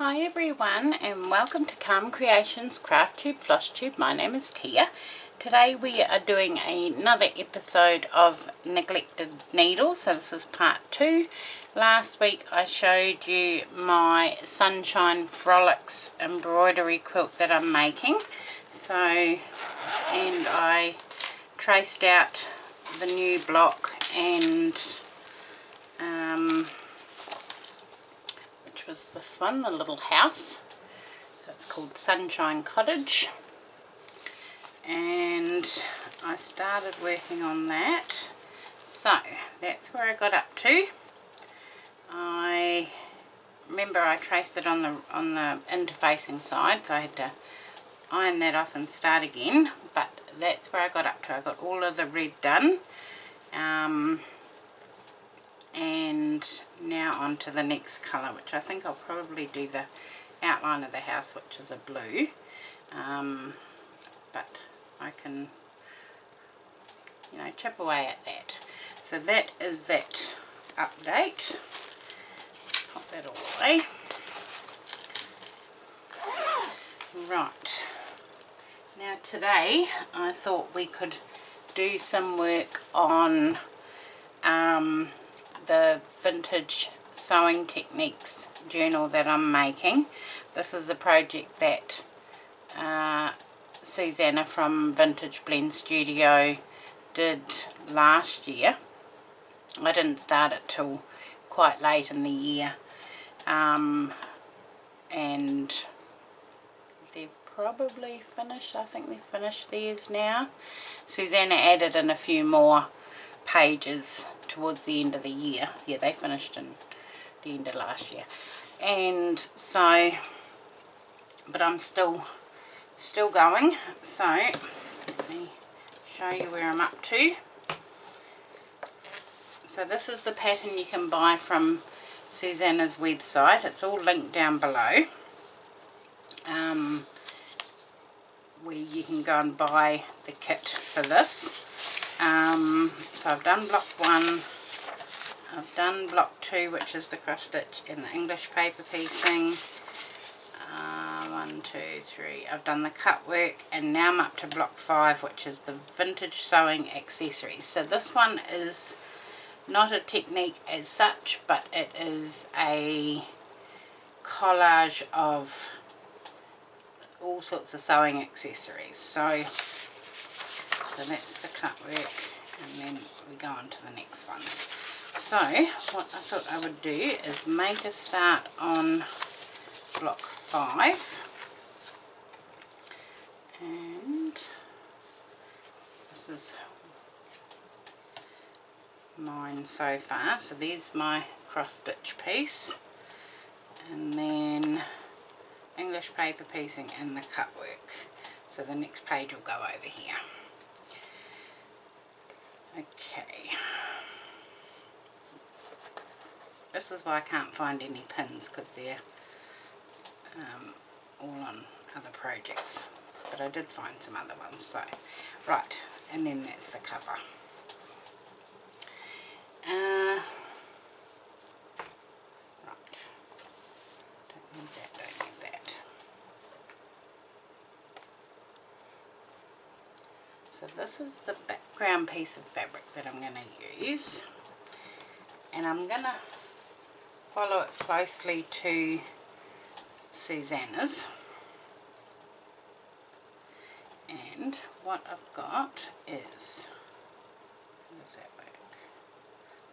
Hi everyone, and welcome to Calm Creations Craft Flosstube. My name is Tia. Today we are doing another episode of Neglected Needles, so this is part 2. Last week I showed you my Sunshine Frolics embroidery quilt that I'm making. And I traced out the new block and was this one, the little house. So it's called Sunshine Cottage, and I started working on that. So that's where I got up to. I remember I traced it on the interfacing side, so I had to iron that off and start again, but that's where I got up to. I got all of the red done, and now on to the next colour, which I think I'll probably do the outline of the house, which is a blue, but I can, you know, chip away at that. So that is that update. Pop that all away. Right, now today I thought we could do some work on the Vintage Sewing Techniques journal that I'm making. This is a project that Susanna from Vintage Blend Studio did last year. I didn't start it till quite late in the year, and they've probably finished. I think they've finished theirs now. Susanna added in a few more pages towards the end of the year. Yeah, they finished in the end of last year. And so, but I'm still going. So let me show you where I'm up to. So this is the pattern you can buy from Susanna's website. It's all linked down below, where you can go and buy the kit for this. So I've done block 1, I've done block 2, which is the cross stitch and the English paper piecing. 1, 2, 3. I've done the cut work, and now I'm up to block 5, which is the vintage sewing accessories. So this one is not a technique as such, but it is a collage of all sorts of sewing accessories. So that's the cut work, and then we go on to the next ones. So what I thought I would do is make a start on block 5, and this is mine so far. So there's my cross stitch piece, and then English paper piecing and the cut work. So the next page will go over here. Okay, this is why I can't find any pins, because they're all on other projects, but I did find some other ones. So right, and then that's the cover. Right, don't need that. So this is the background piece of fabric that I'm going to use, and I'm going to follow it closely to Susanna's. And what I've got is, how does that work?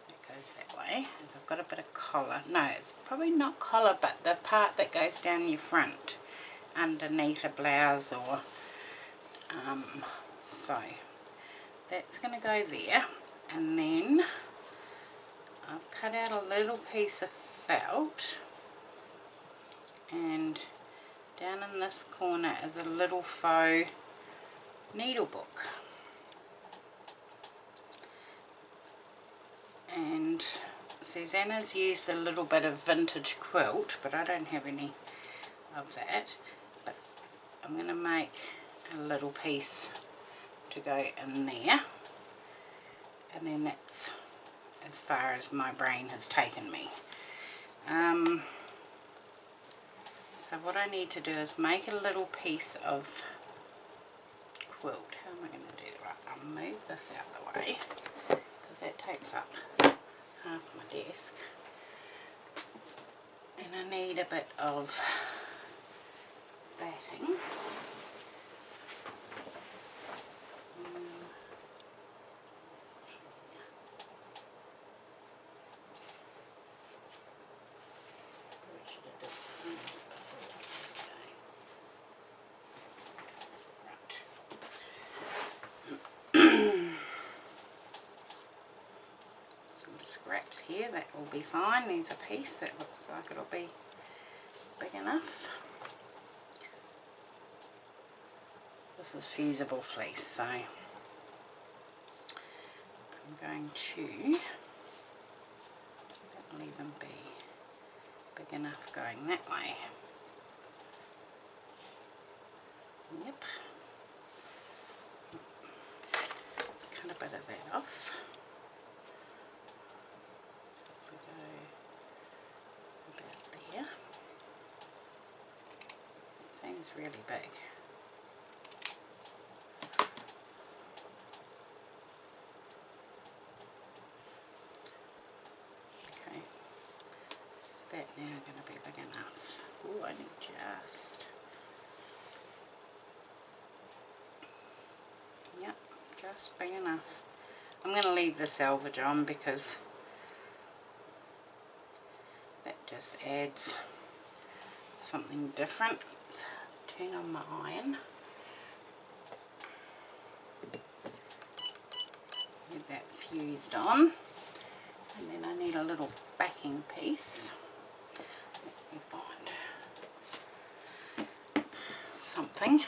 That goes that way. Is I've got a bit of collar. No, it's probably not collar, but the part that goes down your front underneath a blouse, or so that's going to go there. And then I've cut out a little piece of felt, and down in this corner is a little faux needle book, and Susanna's used a little bit of vintage quilt, but I don't have any of that. But I'm going to make a little piece to go in there, and then that's as far as my brain has taken me. So what I need to do is make a little piece of quilt. How am I going to do that? Right, I'll move this out the way because that takes up half my desk. And I need a bit of batting. Scraps here, that will be fine. There's a piece that looks like it'll be big enough. This is fusible fleece, so I'm going to, that'll even be big enough going that way. Yep. Let's cut a bit of that off. Seems really big. Okay, is that now going to be big enough? Oh, I need just, yep, just big enough. I'm going to leave the selvage on because that just adds something different. Turn on my iron. Get that fused on. And then I need a little backing piece. Let me find something.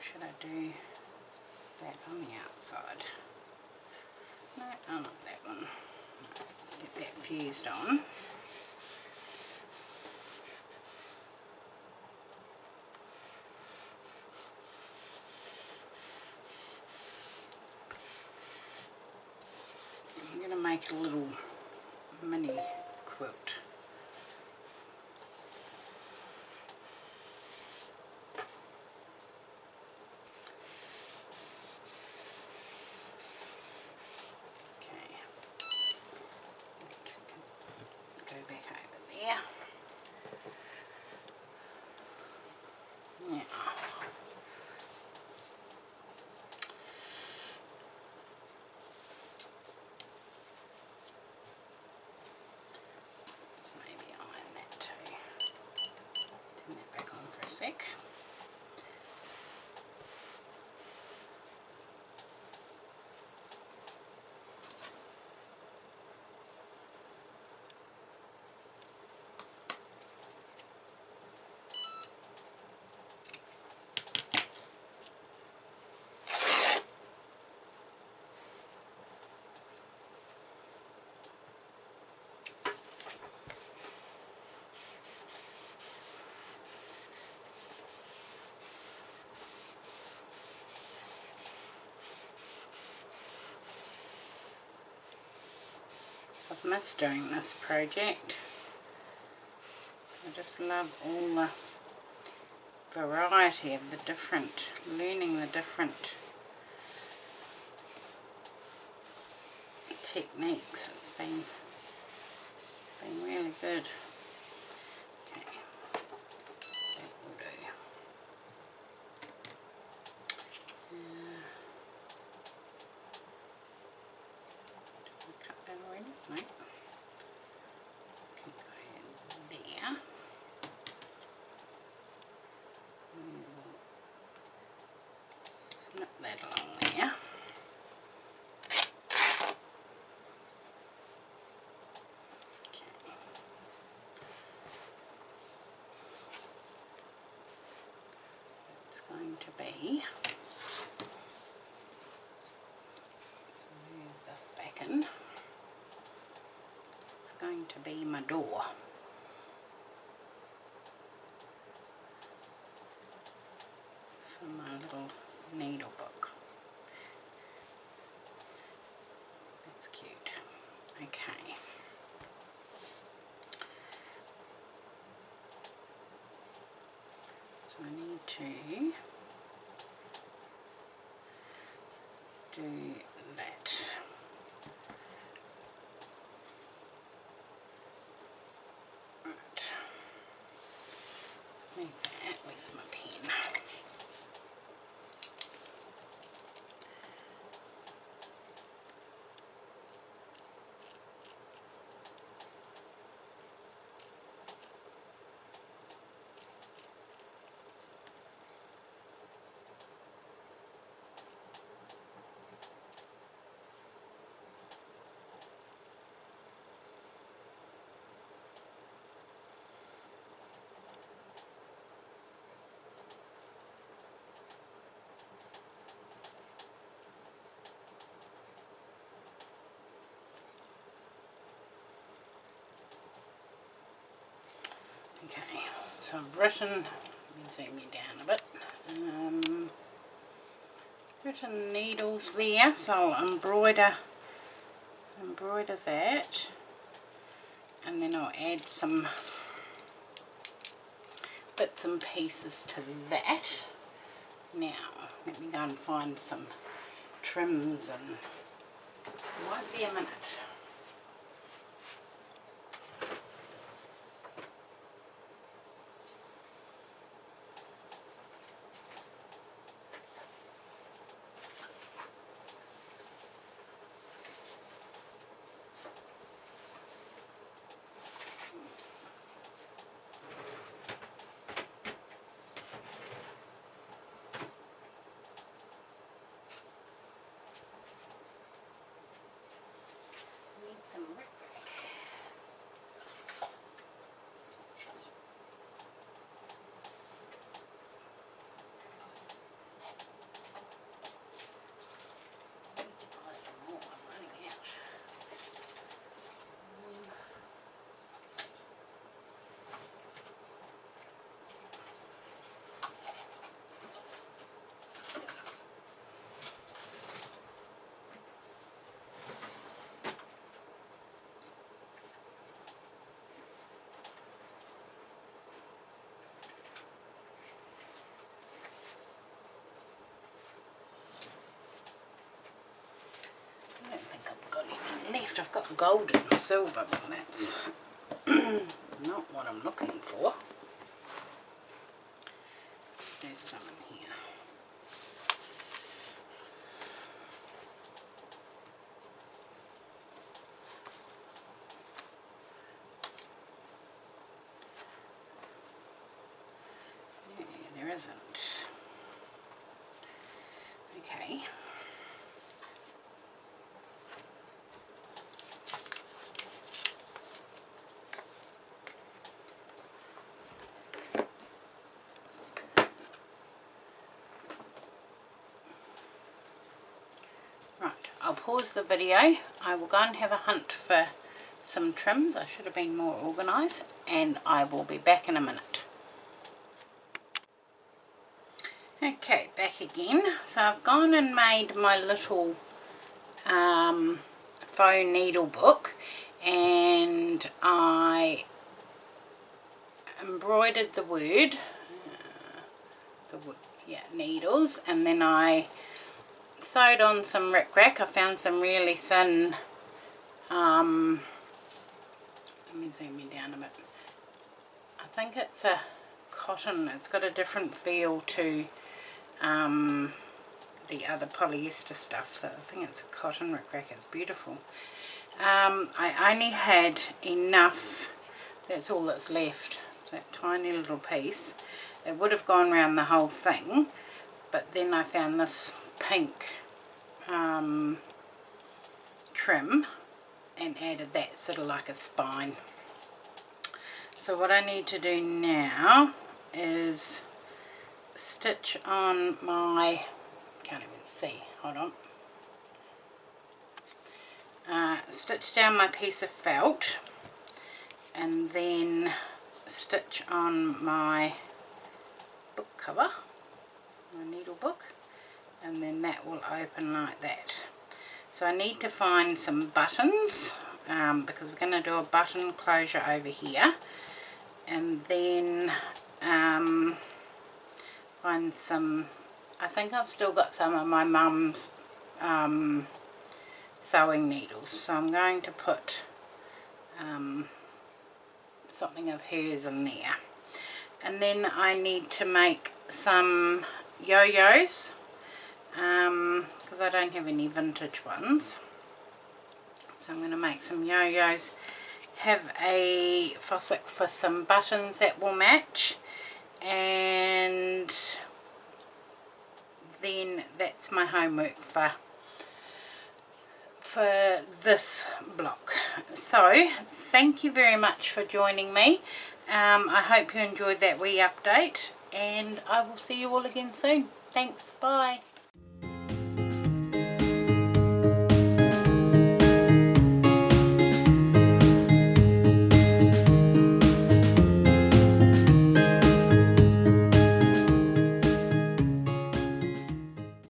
Should I do that on the outside? No, I like that one. Let's get that fused on. I'm going to make a little mini quilt. Sec. I've missed doing this project. I just love all the variety of the different, learning the different techniques. It's been really good. Okay, that will do. Did I cut that already? No. Can go in there. to be, so move this back in, it's going to be my door. For my little needle book. That's cute. Okay. So I need to do that. Right. Let's make that with my pen. Okay, so I've written, let me zoom you down a bit, written needles there, so I'll embroider that, and then I'll add some bits and pieces to that. Now, let me go and find some trims, and it won't be a minute. I don't think I've got any left. I've got gold and silver, but that's not what I'm looking for. There's some in here. Yeah, there isn't. Okay. I'll pause the video. I will go and have a hunt for some trims. I should have been more organised, and I will be back in a minute. Okay, back again. So I've gone and made my little faux needle book, and I embroidered the word, needles, and then I sewed on some rickrack. I found some really thin, let me zoom you down a bit. I think it's a cotton. It's got a different feel to the other polyester stuff, so I think it's a cotton rickrack. It's beautiful. I only had enough, that's all that's left, it's that tiny little piece. It would have gone around the whole thing, but then I found this pink trim and added that, sort of like a spine. So what I need to do now is stitch on my, can't even see, hold on, stitch down my piece of felt and then stitch on my book cover, my needle book, and then that will open like that. So I need to find some buttons because we're going to do a button closure over here, and then find some, I think I've still got some of my mum's sewing needles, so I'm going to put something of hers in there. And then I need to make some yo-yos because I don't have any vintage ones, so I'm going to make some yo-yos, have a fossil for some buttons that will match, and then that's my homework for this block. So thank you very much for joining me. I hope you enjoyed that wee update, and I will see you all again soon. Thanks, bye.